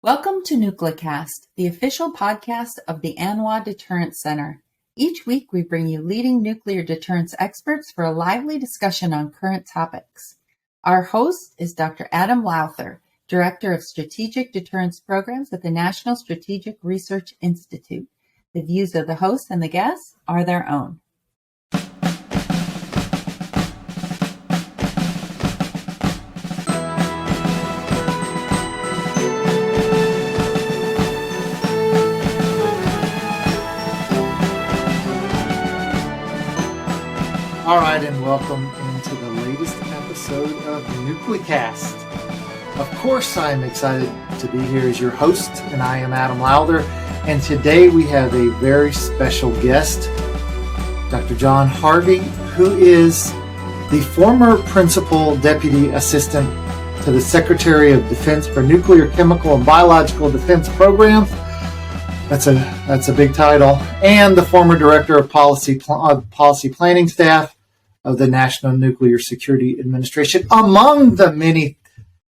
Welcome to NucleCast, the official podcast of the ANWA Deterrence Center. Each week we bring you leading nuclear deterrence experts for a lively discussion on current topics. Our host is Dr. Adam Lowther, Director of Strategic Deterrence Programs at the National Strategic Research Institute. The views of the host and the guests are their own. All right, and welcome into the latest episode of NucleCast. Of course, I'm excited to be here as your host, and I am Adam Lowther. And today we have a very special guest, Dr. John Harvey, who is the former Principal Deputy Assistant to the Secretary of Defense for Nuclear, Chemical, and Biological Defense Programs. That's a big title. And the former Director of Policy Planning Staff of the National Nuclear Security Administration, among the many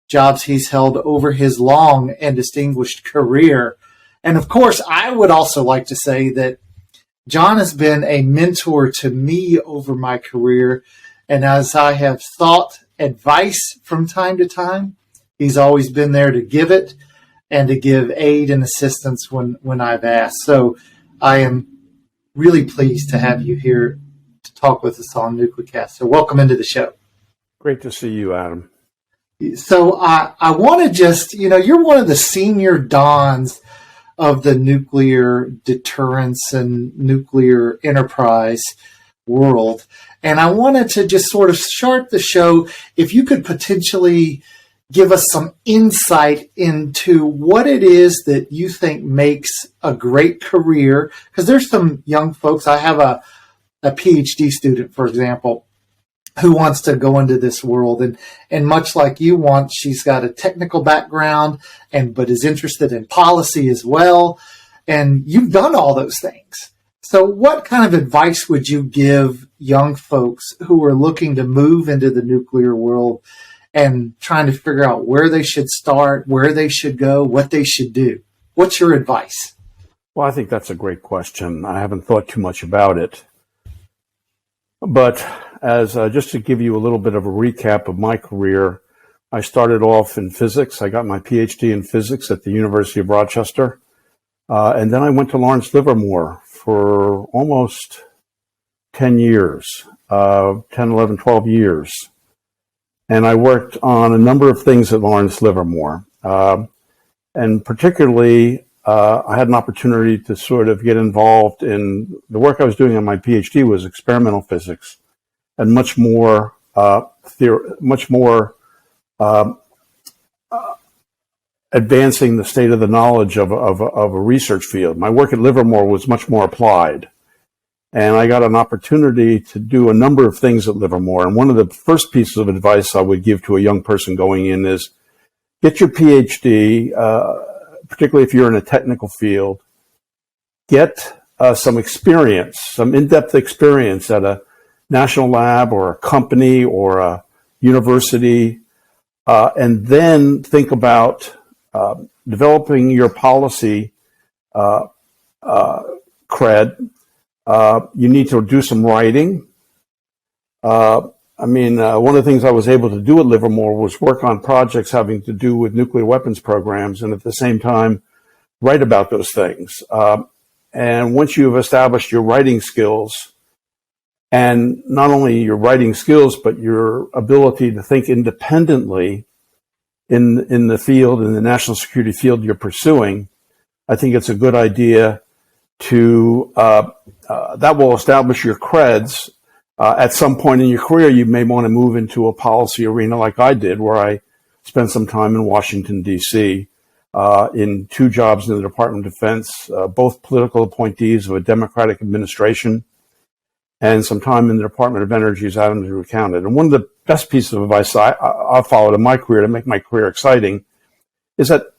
jobs he's held over his long and distinguished career. And of course, I would also like to say that John has been a mentor to me over my career. And as I have sought advice from time to time, he's always been there to give it and to give aid and assistance when I've asked. So I am really pleased to have you here to talk with us on NucleCast. So welcome into the show. Great to see you, Adam. So I want to just, you're one of the senior dons of the nuclear deterrence and nuclear enterprise world. And I wanted to just sort of start the show, if you could potentially give us some insight into what it is that you think makes a great career. Because there's some young folks. I have a PhD student, for example, who wants to go into this world. And much like you want, she's got a technical background but is interested in policy as well. And you've done all those things. So what kind of advice would you give young folks who are looking to move into the nuclear world and trying to figure out where they should start, where they should go, what they should do? What's your advice? Well, I think that's a great question. I haven't thought too much about it. But as just to give you a little bit of a recap of my career, I started off in physics. I got my PhD in physics at the University of Rochester. And then I went to Lawrence Livermore for almost 10 years, 10, 11, 12 years. And I worked on a number of things at Lawrence Livermore. And particularly, I had an opportunity to sort of get involved in the work I was doing on my PhD was experimental physics and much more advancing the state of the knowledge of a research field. My work at Livermore was much more applied. And I got an opportunity to do a number of things at Livermore. And one of the first pieces of advice I would give to a young person going in is get your PhD, particularly if you're in a technical field, get some experience, some in-depth experience at a national lab or a company or a university, and then think about developing your policy cred. You need to do some writing. One of the things I was able to do at Livermore was work on projects having to do with nuclear weapons programs and at the same time write about those things. And once you've established your writing skills, and not only your writing skills, but your ability to think independently in the field, in the national security field you're pursuing, I think it's a good idea to that will establish your creds. At some point in your career, you may want to move into a policy arena like I did, where I spent some time in Washington, D.C., in 2 jobs in the Department of Defense, both political appointees of a Democratic administration, and some time in the Department of Energy, as Adam recounted. And one of the best pieces of advice I followed in my career to make my career exciting is that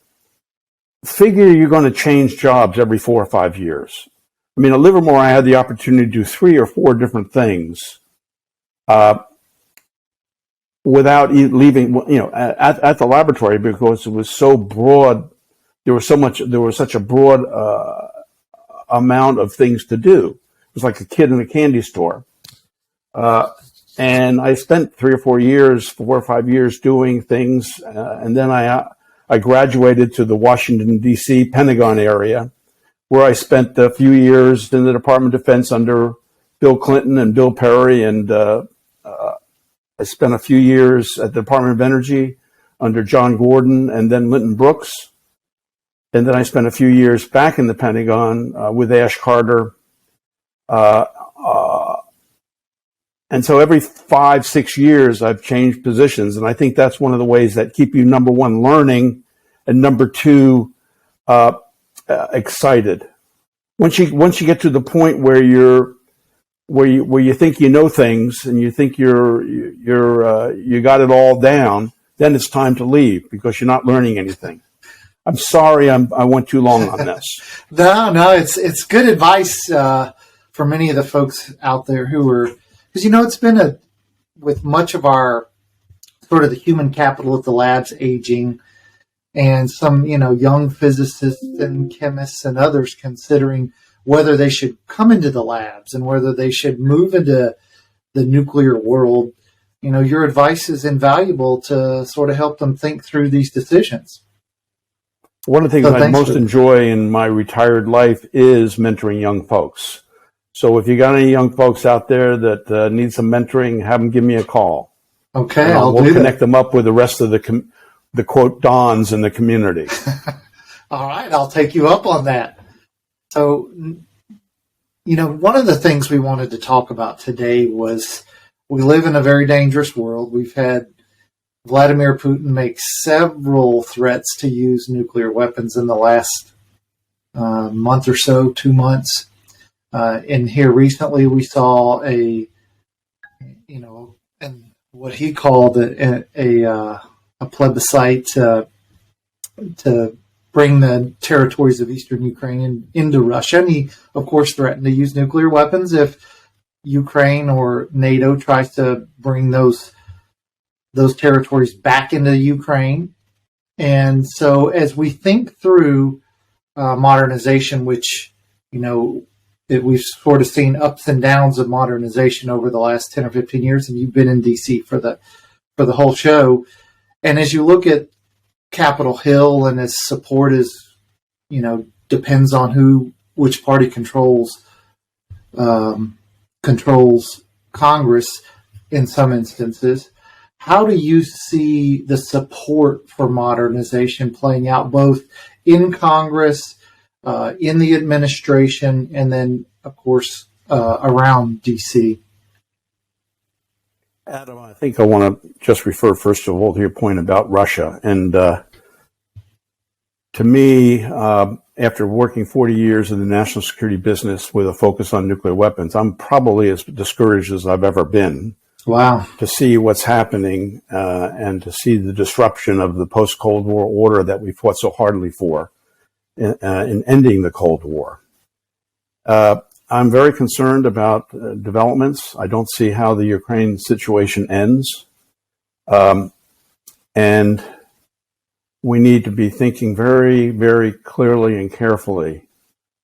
figure you're going to change jobs every 4 or 5 years. I mean, at Livermore, I had the opportunity to do 3 or 4 different things without leaving, at the laboratory, because it was so broad there was such a broad amount of things to do. It was like a kid in a candy store. And I spent 4 or 5 years doing things. And then I graduated to the Washington, D.C. Pentagon area, where I spent a few years in the Department of Defense under Bill Clinton and Bill Perry. And I spent a few years at the Department of Energy under John Gordon and then Lyndon Brooks. And then I spent a few years back in the Pentagon with Ash Carter. And so every 5-6 years, I've changed positions. And I think that's one of the ways that keep you, number one, learning, and number two, excited. Once you get to the point where you think you know things and you think you got it all down, then it's time to leave because you're not learning anything. I'm sorry I went too long on this. No, it's good advice for many of the folks out there who are, because it's been with much of our sort of the human capital at the labs aging, and some young physicists and chemists and others considering whether they should come into the labs and whether they should move into the nuclear world. Your advice is invaluable to sort of help them think through these decisions. One of the things I most enjoy in my retired life is mentoring young folks. So if you got any young folks out there that need some mentoring, have them give me a call. Okay, we'll connect them up with the rest of the quote dons in the community. All right, I'll take you up on that. So, one of the things we wanted to talk about today was we live in a very dangerous world. We've had Vladimir Putin make several threats to use nuclear weapons in the last month or so, 2 months. And here recently we saw and what he called a plebiscite to bring the territories of eastern Ukraine into Russia. And he, of course, threatened to use nuclear weapons if Ukraine or NATO tries to bring those territories back into Ukraine. And so as we think through modernization, which, we've sort of seen ups and downs of modernization over the last 10 or 15 years, and you've been in DC for the whole show. And as you look at Capitol Hill and its support is, depends on which party controls Congress in some instances. How do you see the support for modernization playing out both in Congress, in the administration, and then, of course, around D.C.? Adam, I think I want to just refer, first of all, to your point about Russia. And to me, after working 40 years in the national security business with a focus on nuclear weapons, I'm probably as discouraged as I've ever been. Wow. To see what's happening and to see the disruption of the post-Cold War order that we fought so hardly for in ending the Cold War. I'm very concerned about developments. I don't see how the Ukraine situation ends. And we need to be thinking very, very clearly and carefully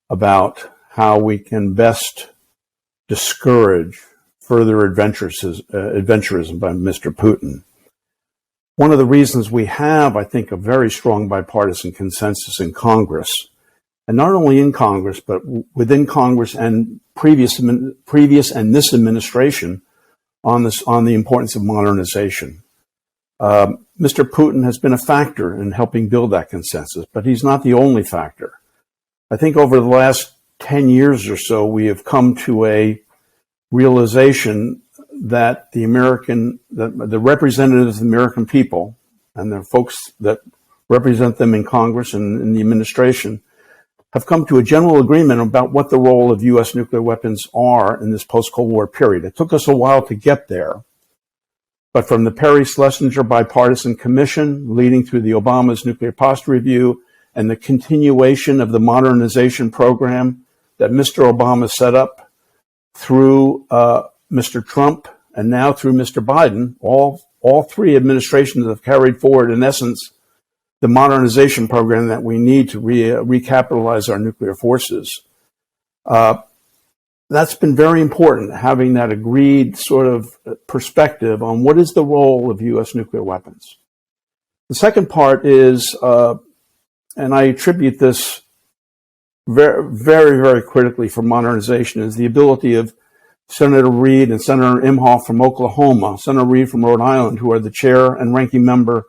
about how we can best discourage further adventurism by Mr. Putin. One of the reasons we have, I think, a very strong bipartisan consensus in Congress, and not only in Congress, but within Congress and previous and this administration on the importance of modernization. Mr. Putin has been a factor in helping build that consensus, but he's not the only factor. I think over the last 10 years or so, we have come to a realization that the representatives of the American people and the folks that represent them in Congress and in the administration have come to a general agreement about what the role of U.S. nuclear weapons are in this post-Cold War period. It took us a while to get there, but from the Perry-Schlesinger Bipartisan Commission leading through the Obama's Nuclear Posture Review and the continuation of the modernization program that Mr. Obama set up through Mr. Trump and now through Mr. Biden, all three administrations have carried forward, in essence, the modernization program that we need to recapitalize our nuclear forces. That's been very important, having that agreed sort of perspective on what is the role of U.S. nuclear weapons. The second part is, and I attribute this very, very, very critically for modernization, is the ability of Senator Reid and Senator Imhoff from Oklahoma, Senator Reid from Rhode Island, who are the chair and ranking member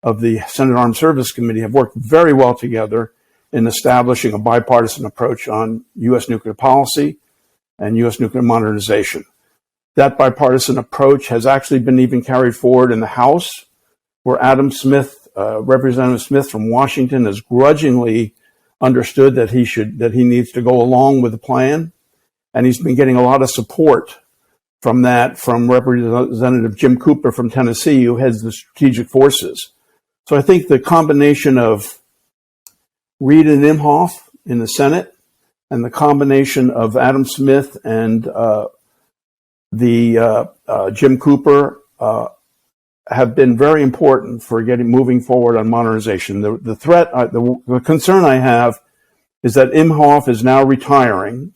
of the Senate Armed Services Committee, have worked very well together in establishing a bipartisan approach on U.S. nuclear policy and U.S. nuclear modernization. That bipartisan approach has actually been even carried forward in the House, where Adam Smith, Representative Smith from Washington, has grudgingly understood that he needs to go along with the plan, and he's been getting a lot of support from Representative Jim Cooper from Tennessee, who heads the strategic forces. So I think the combination of Reid and Imhoff in the Senate, and the combination of Adam Smith and Jim Cooper have been very important for moving forward on modernization. The concern I have is that Imhoff is now retiring,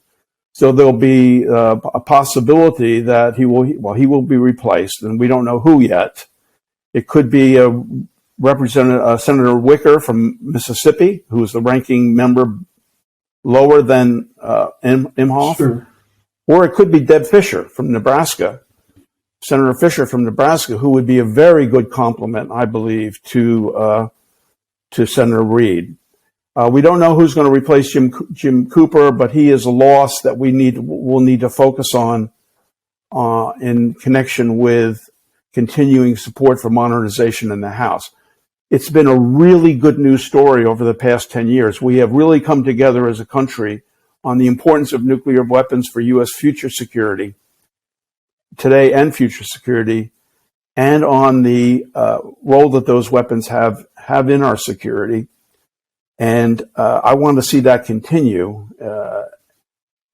so there'll be a possibility that he will be replaced, and we don't know who yet. It could be Senator Wicker from Mississippi, who is the ranking member lower than Imhoff, Sure. Or it could be Deb Fischer from Nebraska, Senator Fischer from Nebraska, who would be a very good complement, I believe, to Senator Reid. We don't know who's going to replace Jim Cooper, but he is a loss that we'll need to focus on in connection with continuing support for modernization in the House. It's been a really good news story over the past 10 years. We have really come together as a country on the importance of nuclear weapons for U.S. future security, today and future security, and on the role that those weapons have in our security. And I want to see that continue.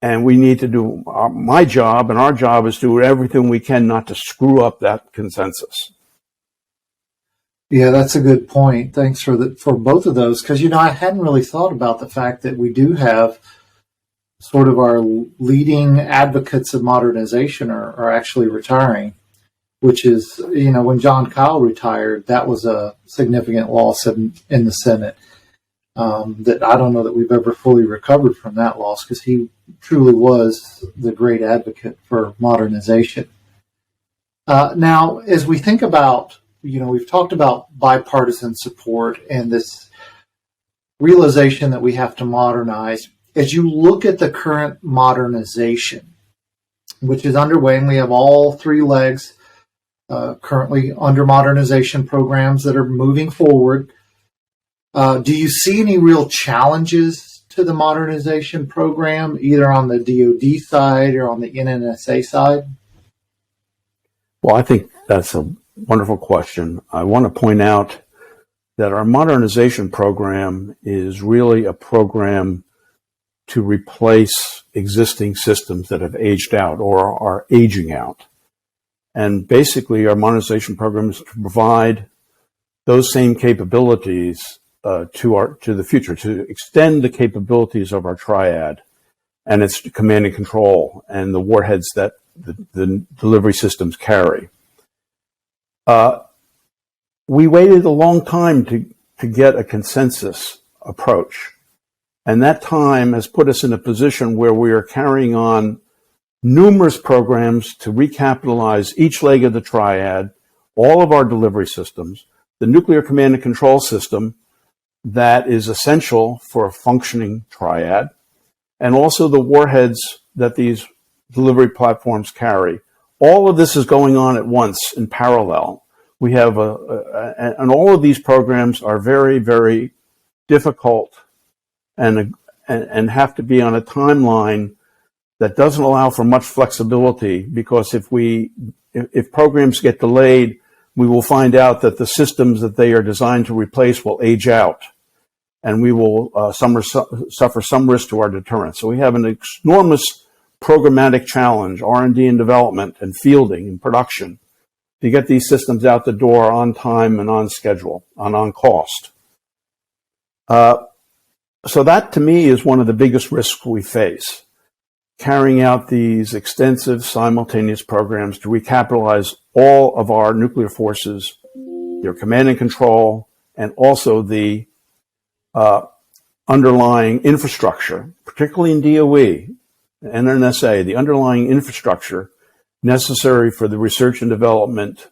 And we need to do my job, and our job is to do everything we can not to screw up that consensus. Yeah, that's a good point. Thanks for both of those, because I hadn't really thought about the fact that we do have sort of our leading advocates of modernization are actually retiring, which is, when John Kyle retired, that was a significant loss in the Senate. That I don't know that we've ever fully recovered from that loss, because he truly was the great advocate for modernization. Now, as we think about, we've talked about bipartisan support and this realization that we have to modernize. As you look at the current modernization, which is underway, and we have all three legs currently under modernization programs that are moving forward, do you see any real challenges to the modernization program, either on the DoD side or on the NNSA side? Well, I think that's a wonderful question. I want to point out that our modernization program is really a program to replace existing systems that have aged out or are aging out. And basically, our modernization program is to provide those same capabilities to the future, to extend the capabilities of our triad and its command and control and the warheads that the delivery systems carry. We waited a long time to get a consensus approach. And that time has put us in a position where we are carrying on numerous programs to recapitalize each leg of the triad, all of our delivery systems, the nuclear command and control system that is essential for a functioning triad, and also the warheads that these delivery platforms carry. All of this is going on at once in parallel. We have and all of these programs are very, very difficult and have to be on a timeline that doesn't allow for much flexibility, because if programs get delayed, we will find out that the systems that they are designed to replace will age out, and we will suffer some risk to our deterrence. So we have an enormous programmatic challenge, R&D and development and fielding and production, to get these systems out the door on time and on schedule and on cost. So that to me is one of the biggest risks we face, carrying out these extensive simultaneous programs to recapitalize all of our nuclear forces, their command and control, and also the underlying infrastructure, particularly in DOE, NNSA, the underlying infrastructure necessary for the research and development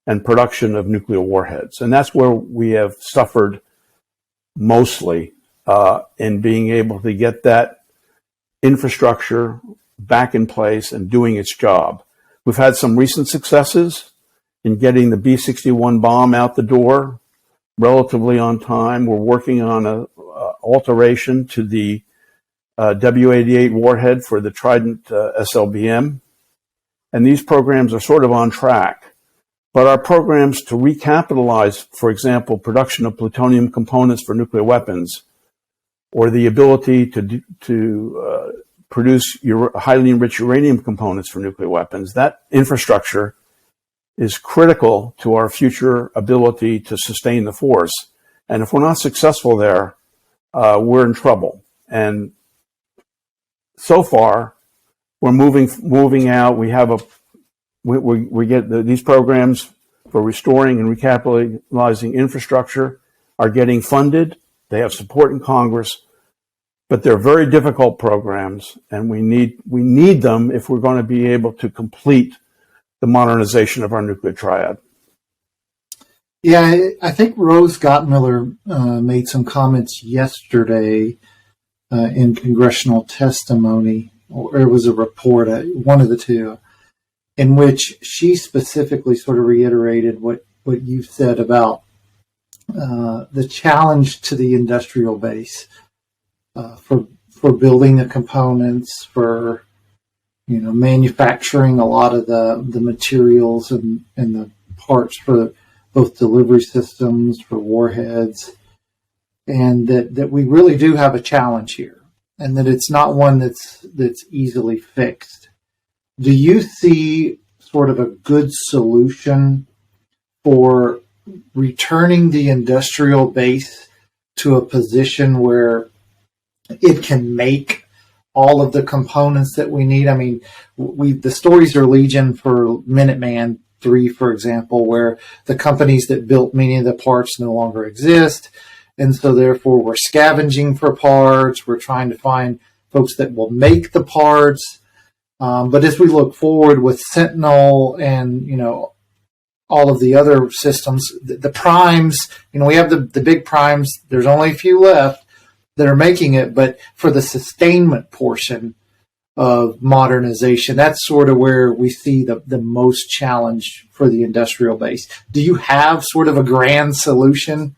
and production of nuclear warheads. And that's where we have suffered mostly in being able to get that infrastructure back in place and doing its job. We've had some recent successes in getting the B-61 bomb out the door relatively on time. We're working on an alteration to the W-88 warhead for the Trident SLBM. And these programs are sort of on track. But our programs to recapitalize, for example, production of plutonium components for nuclear weapons, or the ability to produce highly enriched uranium components for nuclear weapons, that infrastructure is critical to our future ability to sustain the force. And if we're not successful there, we're in trouble. And so far, we're moving out. We have we get these programs for restoring and recapitalizing infrastructure are getting funded. They have support in Congress, but they're very difficult programs, and we need them if we're going to be able to complete the modernization of our nuclear triad. Yeah, I think Rose Gottmiller made some comments yesterday in congressional testimony, or it was a report, one of the two, in which she specifically sort of reiterated what you said about the challenge to the industrial base for building the components, for manufacturing a lot of the materials and the parts for both delivery systems, for warheads, and that we really do have a challenge here, and that it's not one that's easily fixed. Do you see sort of a good solution for returning the industrial base to a position where it can make all of the components that we need? I mean, the stories are legion for Minuteman III, for example, where the companies that built many of the parts no longer exist. And so therefore we're scavenging for parts. We're trying to find folks that will make the parts. But as we look forward with Sentinel and, all of the other systems, the primes, we have the big primes. There's only a few left that are making it, but for the sustainment portion of modernization, that's sort of where we see the most challenge for the industrial base. Do you have sort of a grand solution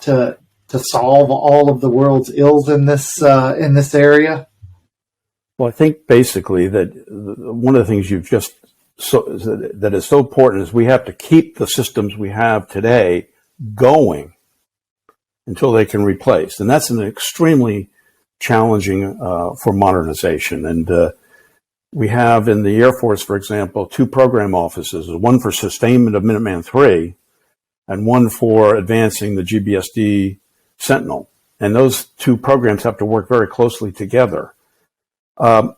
to solve all of the world's ills in this area? Well, I think basically that one of the things that is so important is we have to keep the systems we have today going until they can replace. And that's an extremely challenging for modernization. And we have in the Air Force, for example, 2 program offices, one for sustainment of Minuteman III and one for advancing the GBSD Sentinel. And those 2 programs have to work very closely together. I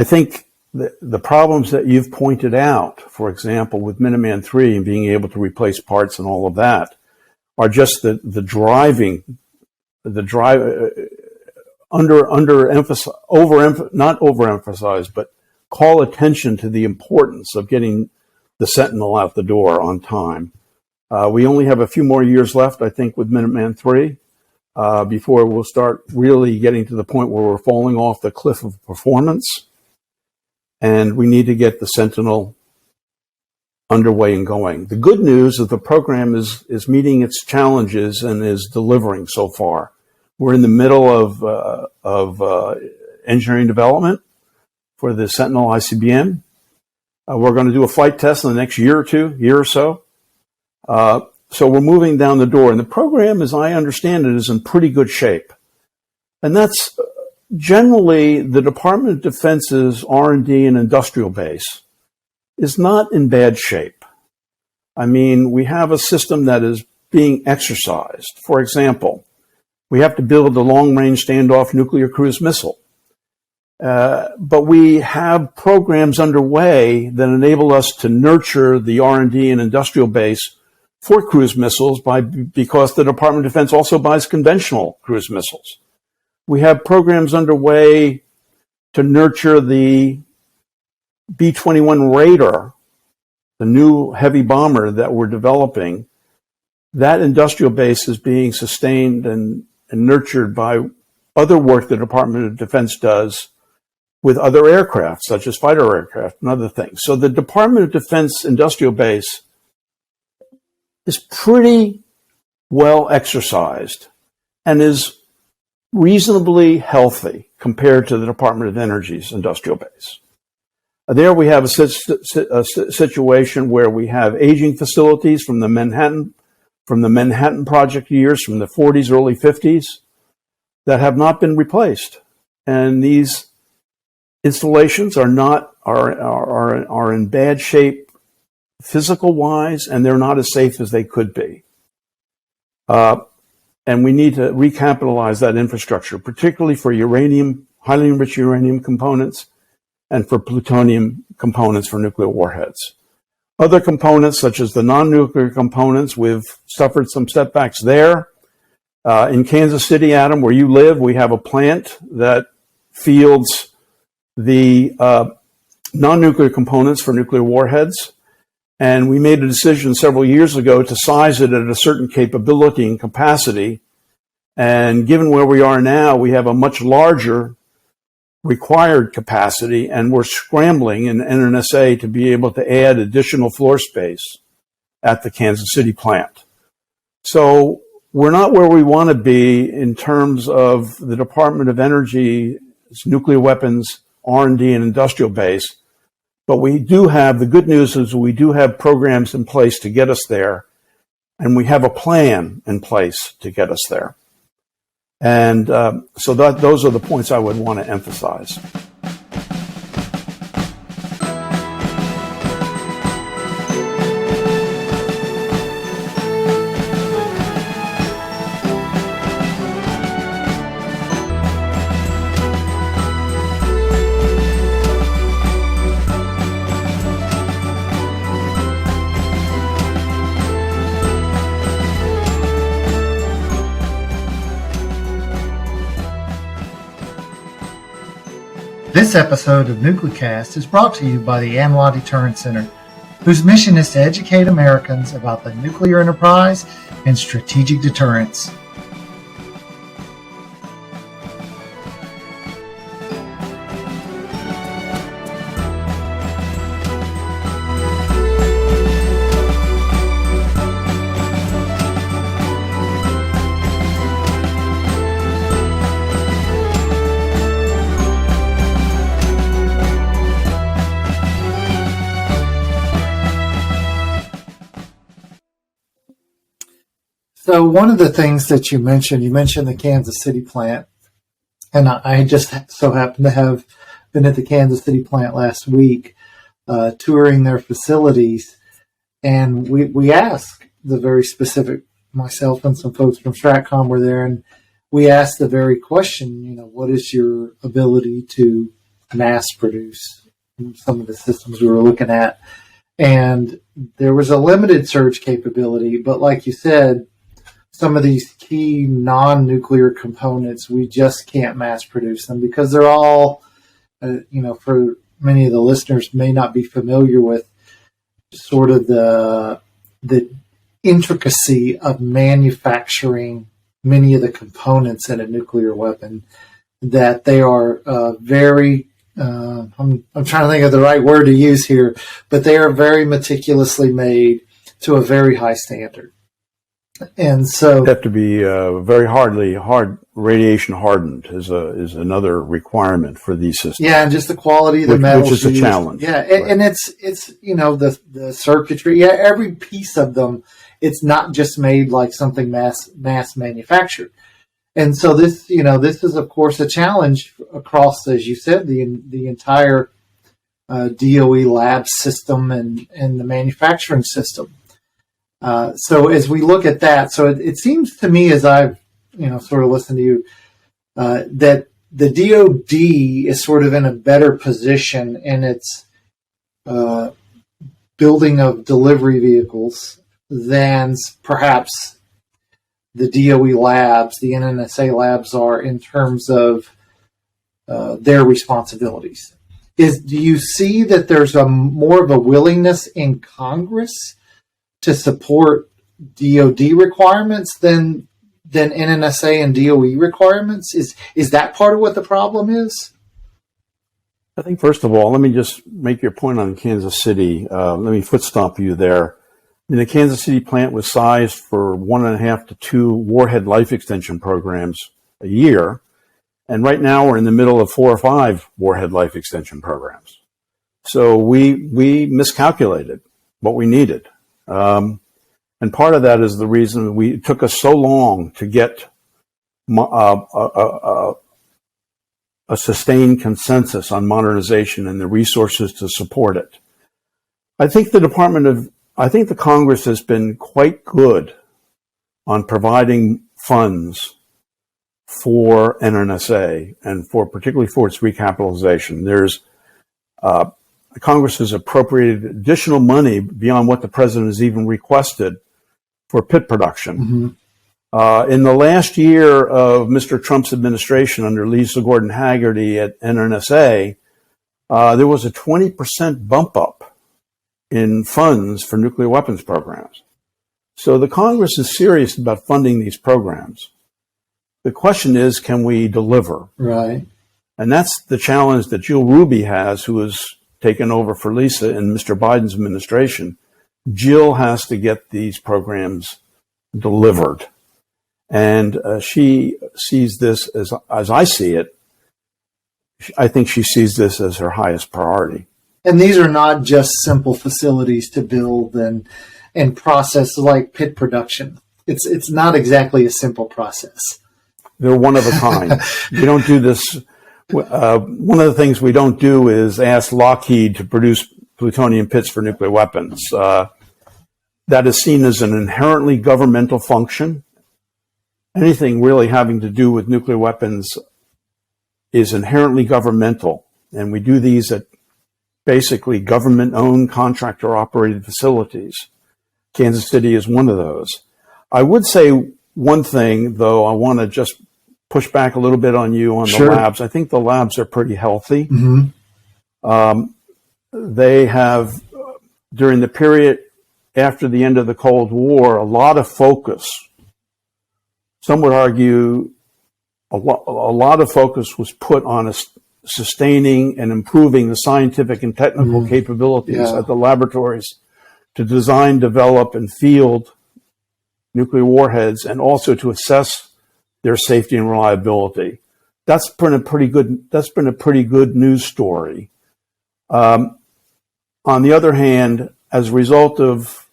think the problems that you've pointed out, for example, with Minuteman III and being able to replace parts and all of that, are just not overemphasize, but call attention to the importance of getting the Sentinel out the door on time. We only have a few more years left, I think, with Minuteman III. Before we'll start really getting to the point where we're falling off the cliff of performance. And we need to get the Sentinel underway and going. The good news is the program is meeting its challenges and is delivering so far. We're in the middle of engineering development for the Sentinel ICBM. We're going to do a flight test in the next year or so. So we're moving down the door, and the program, as I understand it, is in pretty good shape. And that's generally the Department of Defense's R&D and industrial base is not in bad shape. I mean, we have a system that is being exercised. For example, We have to build a long-range standoff nuclear cruise missile. But we have programs underway that enable us to nurture the R&D and industrial base for cruise missiles because the Department of Defense also buys conventional cruise missiles. We have programs underway to nurture the B-21 Raider, the new heavy bomber that we're developing. That industrial base is being sustained and nurtured by other work the Department of Defense does with other aircraft, such as fighter aircraft and other things. So the Department of Defense industrial base is pretty well exercised and is reasonably healthy compared to the Department of Energy's industrial base. There we have a situation where we have aging facilities from the Manhattan Project years, from the 40s, early 50s, that have not been replaced. And these installations are in bad shape physical wise, and they're not as safe as they could be. And we need to recapitalize that infrastructure, particularly for uranium, highly enriched uranium components, and for plutonium components for nuclear warheads. Other components, such as the non-nuclear components, we've suffered some setbacks there. In Kansas City, Adam, where you live, we have a plant that fields the non-nuclear components for nuclear warheads. And we made a decision several years ago to size it at a certain capability and capacity. And given where we are now, we have a much larger required capacity, and we're scrambling in NNSA to be able to add additional floor space at the Kansas City plant. So we're not where we want to be in terms of the Department of Energy's nuclear weapons R&D and industrial base, but we do have, the good news is we do have programs in place to get us there, and we have a plan in place to get us there. And so those are the points I would want to emphasize. This episode of NucleCast is brought to you by the ANWA Deterrence Center, whose mission is to educate Americans about the nuclear enterprise and strategic deterrence. So one of the things that you mentioned the Kansas City plant, and I just so happened to have been at the Kansas City plant last week, touring their facilities, and we asked the very specific, myself and some folks from STRATCOM were there, and we asked the very question, what is your ability to mass produce some of the systems we were looking at? And there was a limited surge capability, but like you said, some of these key non-nuclear components, we just can't mass produce them because they're all, for many of the listeners may not be familiar with sort of the intricacy of manufacturing many of the components in a nuclear weapon, that they are very, I'm trying to think of the right word to use here, but they are very meticulously made to a very high standard. And so have to be very hard radiation hardened is another requirement for these systems. Yeah, and just the quality of the metal, which is a challenge. Yeah, right. And it's the circuitry. Yeah, every piece of them, it's not just made like something mass manufactured. And so this is of course a challenge across, as you said, the entire DOE lab system and the manufacturing system. So as we look at that, so it seems to me as I've sort of listen to you, that the DoD is sort of in a better position in its building of delivery vehicles than perhaps the DOE labs, the NNSA labs are in terms of their responsibilities. Do you see that there's more of a willingness in Congress to support DoD requirements than NNSA and DOE requirements? Is that part of what the problem is? I think, first of all, let me just make your point on Kansas City. Let me foot stomp you there. The Kansas City plant was sized for 1.5 to 2 warhead life extension programs a year. And right now we're in the middle of 4 or 5 warhead life extension programs. So we miscalculated what we needed. And part of that is the reason it took us so long to get a sustained consensus on modernization and the resources to support it. I think the Congress has been quite good on providing funds for NNSA and particularly for its recapitalization. Congress has appropriated additional money beyond what the president has even requested for pit production. Mm-hmm. In the last year of Mr. Trump's administration under Lisa Gordon Haggerty at NNSA, there was a 20% bump up in funds for nuclear weapons programs. So the Congress is serious about funding these programs. The question is, can we deliver? Right. And that's the challenge that Jill Ruby has, who has taken over for Lisa in Mr. Biden's administration. Jill has to get these programs delivered. And she sees this as I see it, I think she sees this as her highest priority. And these are not just simple facilities to build and process like pit production. It's not exactly a simple process. They're one of a kind. We don't do this. One of the things we don't do is ask Lockheed to produce plutonium pits for nuclear weapons. That is seen as an inherently governmental function. Anything really having to do with nuclear weapons is inherently governmental. And we do these at basically government-owned, contractor-operated facilities. Kansas City is one of those. I would say one thing, though, I want to just push back a little bit on you on the labs. I think the labs are pretty healthy. Mm-hmm. They have, during the period after the end of the Cold War, a lot of focus. Some would argue a lot of focus was put on sustaining and improving the scientific and technical capabilities at the laboratories to design, develop, and field nuclear warheads, and also to assess their safety and reliability. That's been a pretty good news story. On the other hand, as a result of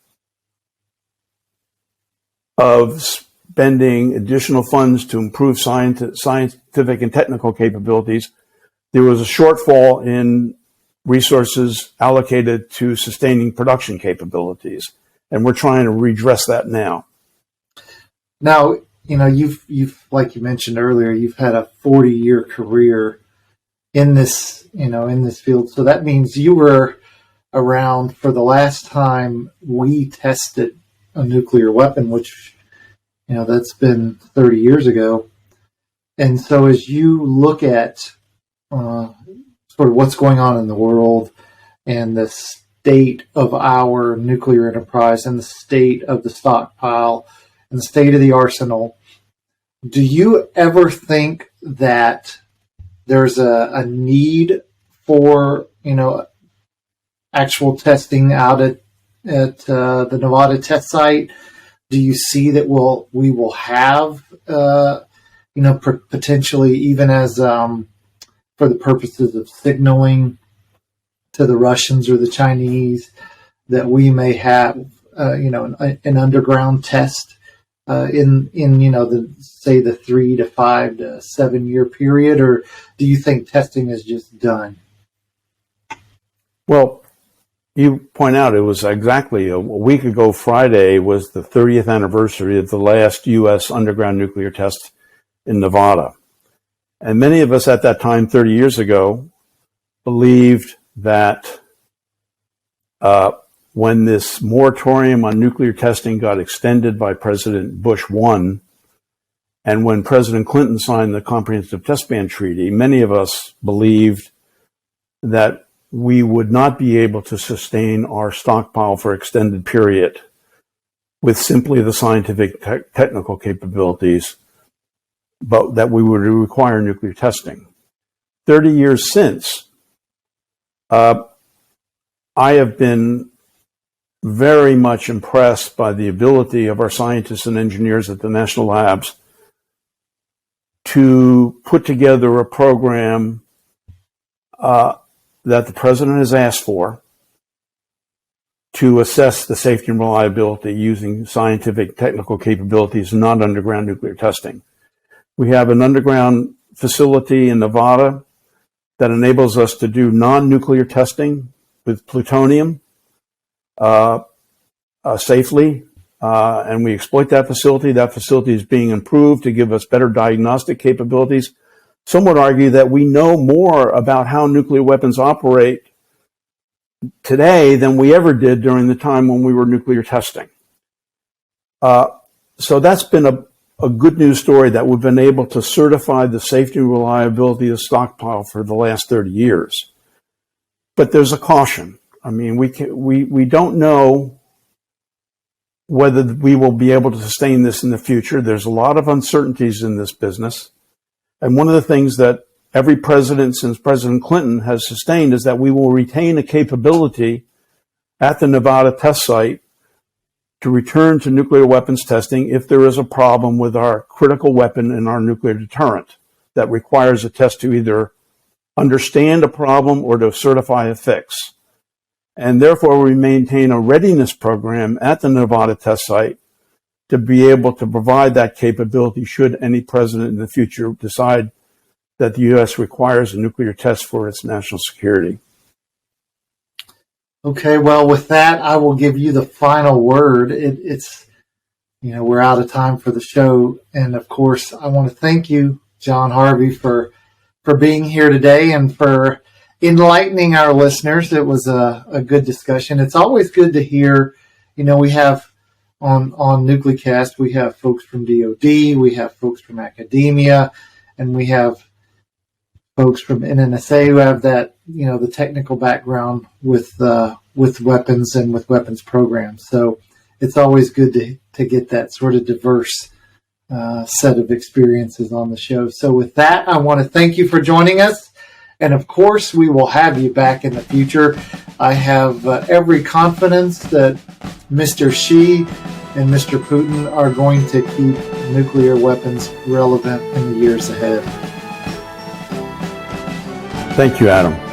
spending additional funds to improve scientific and technical capabilities, there was a shortfall in resources allocated to sustaining production capabilities, and we're trying to redress that now. Now, you've like you mentioned earlier, you've had a 40-year career in this field. So that means you were around for the last time we tested a nuclear weapon, which, that's been 30 years ago. And so as you look at sort of what's going on in the world and the state of our nuclear enterprise and the state of the stockpile and the state of the arsenal, do you ever think that there's a need for, actual testing out at the Nevada test site? Do you see that we will have, potentially even as for the purposes of signaling to the Russians or the Chinese, that we may have, an underground test in the 3 to 5 to 7 year period, or do you think testing is just done? Well, you point out it was exactly a week ago Friday was the 30th anniversary of the last U.S. underground nuclear test in Nevada. And many of us at that time, 30 years ago, believed that when this moratorium on nuclear testing got extended by President Bush 1, and when President Clinton signed the Comprehensive Test Ban Treaty, many of us believed that we would not be able to sustain our stockpile for extended period with simply the scientific technical capabilities, but that we would require nuclear testing. 30 years since, I have been very much impressed by the ability of our scientists and engineers at the national labs to put together a program that the president has asked for to assess the safety and reliability using scientific technical capabilities, not underground nuclear testing. We have an underground facility in Nevada that enables us to do non-nuclear testing with plutonium safely, and we exploit that facility. That facility is being improved to give us better diagnostic capabilities. Some would argue that we know more about how nuclear weapons operate today than we ever did during the time when we were nuclear testing. So that's been a good news story that we've been able to certify the safety and reliability of the stockpile for the last 30 years. But there's a caution. I mean, we don't know whether we will be able to sustain this in the future. There's a lot of uncertainties in this business. And one of the things that every president since President Clinton has sustained is that we will retain a capability at the Nevada test site to return to nuclear weapons testing if there is a problem with our critical weapon and our nuclear deterrent that requires a test to either understand a problem or to certify a fix. And therefore, we maintain a readiness program at the Nevada test site to be able to provide that capability should any president in the future decide that the U.S. requires a nuclear test for its national security. Okay, well, with that, I will give you the final word. It's we're out of time for the show. And of course, I want to thank you, John Harvey, for being here today and for enlightening our listeners. It was a good discussion. It's always good to hear, we have on NucleCast, we have folks from DOD, we have folks from academia, and we have folks from NNSA who have that, the technical background with weapons and with weapons programs. So it's always good to get that sort of diverse set of experiences on the show. So with that, I want to thank you for joining us. And of course, we will have you back in the future. I have every confidence that Mr. Xi and Mr. Putin are going to keep nuclear weapons relevant in the years ahead. Thank you, Adam.